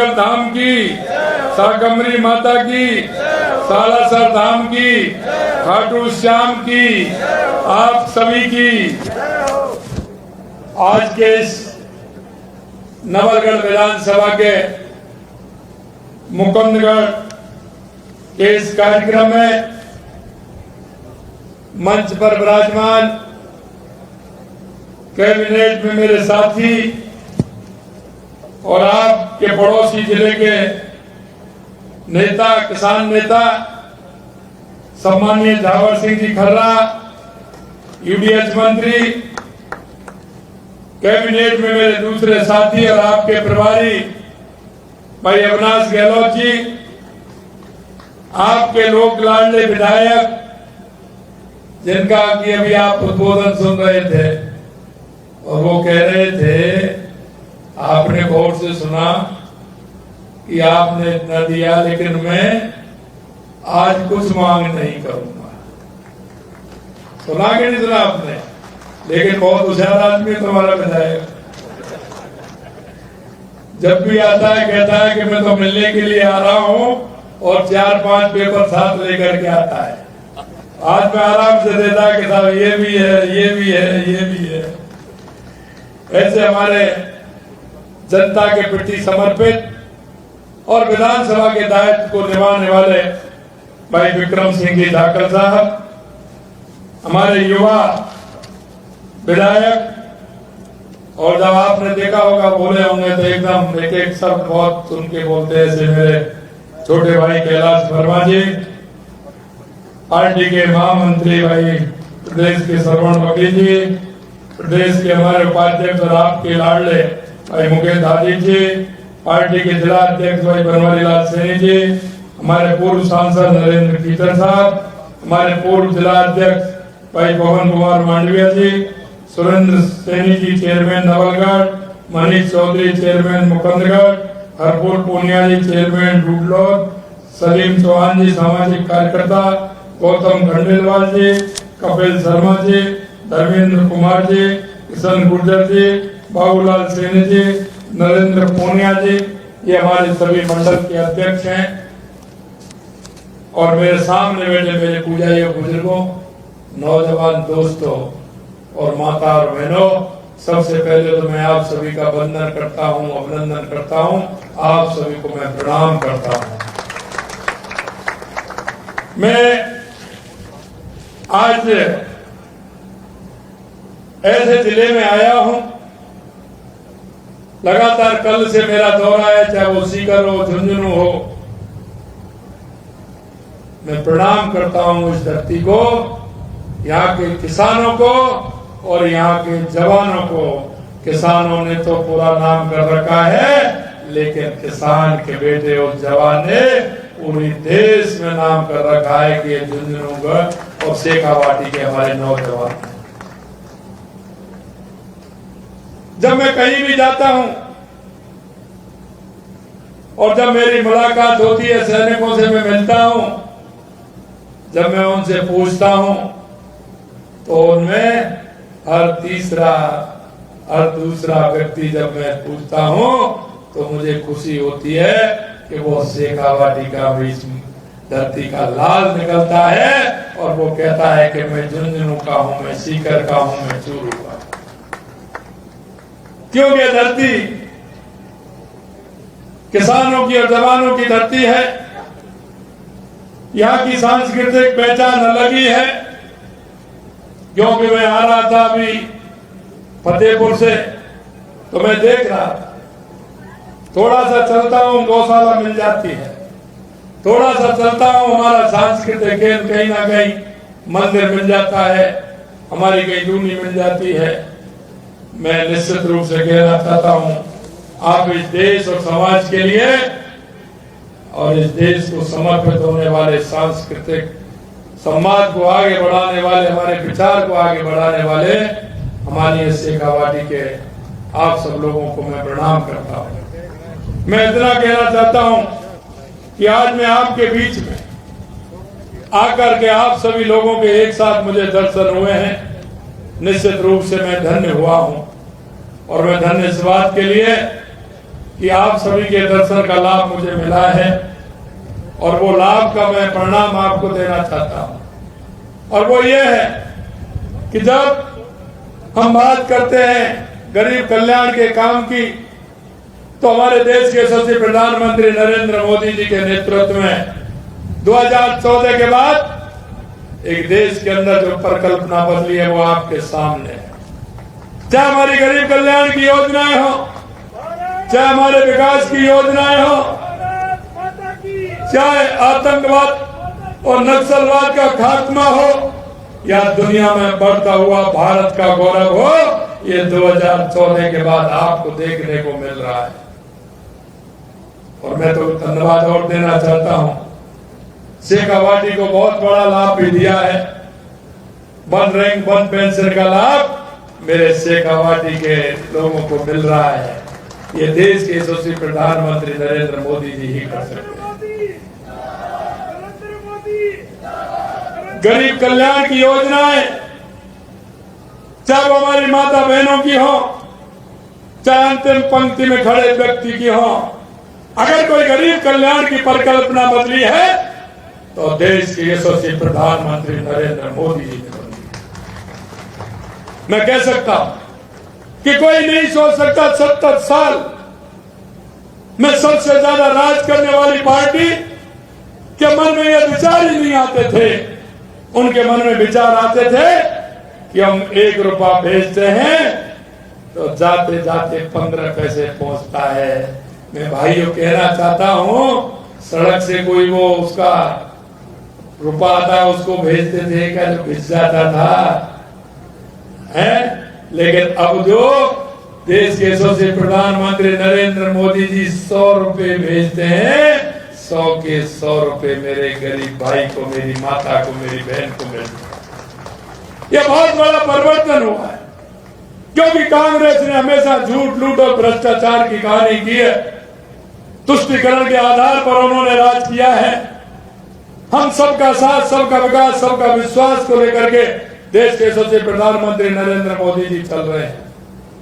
नागल धाम की, शाकंभरी माता की, सालासर धाम की, खाटू श्याम की, आप सभी की आज के इस नवलगढ़ विधानसभा के मुकुंदगढ़ के इस कार्यक्रम में मंच पर विराजमान कैबिनेट में मेरे साथी और आपके पड़ोसी जिले के नेता, किसान नेता सम्मानीय झावर सिंह जी खर्रा, यूडीएच मंत्री, कैबिनेट में मेरे दूसरे साथी और आपके प्रभारी भाई अविनाश गहलोत जी, आपके लोक लाडले विधायक जिनका कि अभी आप उद्बोधन सुन रहे थे और वो कह रहे थे, आपने गौर से सुना कि आपने इतना दिया लेकिन मैं आज कुछ मांग नहीं करूंगा। सुना कि नहीं सुना आपने? लेकिन बहुत होशियार आदमी है तुम्हारा विधायक। जब भी आता है कहता है कि मैं तो मिलने के लिए आ रहा हूं और 4-5 पेपर साथ लेकर के आता है। आज मैं आराम से देता है कि साहब ये भी है, ये भी है, ये भी है। ऐसे हमारे जनता के प्रति समर्पित और विधानसभा के दायित्व को निभाने वाले भाई विक्रम सिंह जी धाकड़ साहब, हमारे युवा विधायक, और जब आपने देखा होगा बोले होंगे तो एकदम एक एक शब्द बहुत सुन के बोलते हैं, ऐसे मेरे छोटे भाई कैलाश वर्मा जी, पार्टी के महामंत्री भाई प्रदेश के श्रवण वकील जी, प्रदेश के हमारे उपाध्यक्ष और आपके लाडले भाई मुकेश दादी जी, पार्टी के जिला अध्यक्ष भाई बनवारी लाल सैनी जी, हमारे पूर्व सांसद नरेंद्र कीचड़ साहब, हमारे पूर्व जिला अध्यक्ष भाई पवन कुमार मांडविया जी, सुरेंद्र सैनी जी चेयरमैन नवलगढ़, मनीष चौधरी चेयरमैन मुकुंदगढ़, हरपुर पूनिया जी चेयरमैन डूडलौद, सलीम चौहान जी सामाजिक कार्यकर्ता, गौतम खंडेलवाल जी, कपिल शर्मा जी, धर्मेंद्र कुमार जी, किशन गुर्जर जी, बाबूलाल सैनी जी, नरेंद्र पूनिया जी, ये हमारे सभी मंडल के अध्यक्ष हैं। और मेरे सामने बैठे मेरे पूजारी बुजुर्गों, नौजवान दोस्तों और माता और बहनों, सबसे पहले तो मैं आप सभी का वंदन करता हूं, अभिनंदन करता हूं, आप सभी को मैं प्रणाम करता हूं। मैं आज ऐसे जिले में आया हूं, लगातार कल से मेरा दौरा है, चाहे वो सीकर हो, झुंझुनू हो। मैं प्रणाम करता हूं इस धरती को, यहाँ के किसानों को और यहाँ के जवानों को। किसानों ने तो पूरा नाम कर रखा है, लेकिन किसान के बेटे और जवान ने पूरी देश में नाम कर रखा है कि ये झुंझुनूगढ़ और शेखावाटी के हमारे नौजवान हैं। जब मैं कहीं भी जाता हूं और जब मेरी मुलाकात होती है सैनिकों से, मैं मिलता हूं, जब मैं उनसे पूछता हूं तो उनमें हर दूसरा व्यक्ति जब मैं पूछता हूं तो मुझे खुशी होती है कि वो शेखावाटी का भी धरती का लाल निकलता है और वो कहता है कि मैं झुंझुनू का हूं, मैं सीकर का हूं, मैं चूरू का। क्योंकि ये धरती किसानों की और जवानों की धरती है। यहाँ की सांस्कृतिक पहचान अलग ही है। क्योंकि मैं आ रहा था अभी फतेहपुर से, तो मैं देख रहा था, थोड़ा सा चलता हूं गौशाला मिल जाती है, थोड़ा सा चलता हूं हमारा सांस्कृतिक खेल कहीं ना कहीं मंदिर मिल जाता है, हमारी कहीं दूनी मिल जाती है। मैं निश्चित रूप से कहना चाहता हूं, आप इस देश और समाज के लिए और इस देश को समर्पित होने वाले, सांस्कृतिक समाज को आगे बढ़ाने वाले, हमारे विचार को आगे बढ़ाने वाले हमारी शेखावाटी के आप सब लोगों को मैं प्रणाम करता हूं। मैं इतना कहना चाहता हूं कि आज मैं आपके बीच में आकर के आप सभी लोगों के एक साथ मुझे दर्शन हुए हैं। निश्चित रूप से मैं धन्य हुआ हूं और मैं धन्य इस बात के लिए कि आप सभी के दर्शन का लाभ मुझे मिला है और वो लाभ का मैं परिणाम आपको देना चाहता हूं। और वो ये है कि जब हम बात करते हैं गरीब कल्याण के काम की, तो हमारे देश के यशस्वी प्रधानमंत्री नरेंद्र मोदी जी के नेतृत्व में 2014 के बाद एक देश के अंदर जो परिकल्पना बदली है वो आपके सामने है। चाहे हमारी गरीब कल्याण की योजनाएं हो, चाहे हमारे विकास की योजनाएं हो, चाहे आतंकवाद और नक्सलवाद का खात्मा हो, या दुनिया में बढ़ता हुआ भारत का गौरव हो, ये 2014 के बाद आपको देखने को मिल रहा है। और मैं तो धन्यवाद और देना चाहता हूं, शेखावाटी को बहुत बड़ा लाभ भी दिया है। 1 रैंक 1 पेंशन का लाभ मेरे शेखावाटी के लोगों को मिल रहा है। ये देश के यशस्वी प्रधानमंत्री नरेंद्र मोदी जी ही कर सकते हैं। गरीब कल्याण की योजनाएं, चाहे वो हमारी माता बहनों की हो, चाहे अंतिम पंक्ति में खड़े व्यक्ति की हो, अगर कोई गरीब कल्याण की परिकल्पना बदली है तो देश के यशस्वी प्रधानमंत्री नरेंद्र मोदी जी ने बदली। मैं कह सकता हूं कि कोई नहीं सोच सकता 70 साल में सबसे ज्यादा राज करने वाली पार्टी के मन में यह विचार ही नहीं आते थे। उनके मन में विचार आते थे कि हम 1 रुपया भेजते हैं तो जाते जाते 15 पैसे पहुंचता है। मैं भाइयों कहना चाहता हूं, सड़क से कोई वो उसका रुपया आता है उसको भेजते थे क्या, जो भिज जाता था है। लेकिन अब जो देश के यशस्वी प्रधानमंत्री नरेंद्र मोदी जी 100 रुपए भेजते हैं, 100 के 100 रुपए मेरे गरीब भाई को, मेरी माता को, मेरी बहन को मिलते हैं। यह बहुत बड़ा परिवर्तन हुआ है, क्योंकि कांग्रेस ने हमेशा झूठ, लूट और भ्रष्टाचार की कहानी की है। तुष्टिकरण के आधार पर उन्होंने राज किया है। हम सबका साथ, सबका विकास, सबका विश्वास को लेकर के देश के यशस्वी प्रधानमंत्री नरेंद्र मोदी जी चल रहे हैं।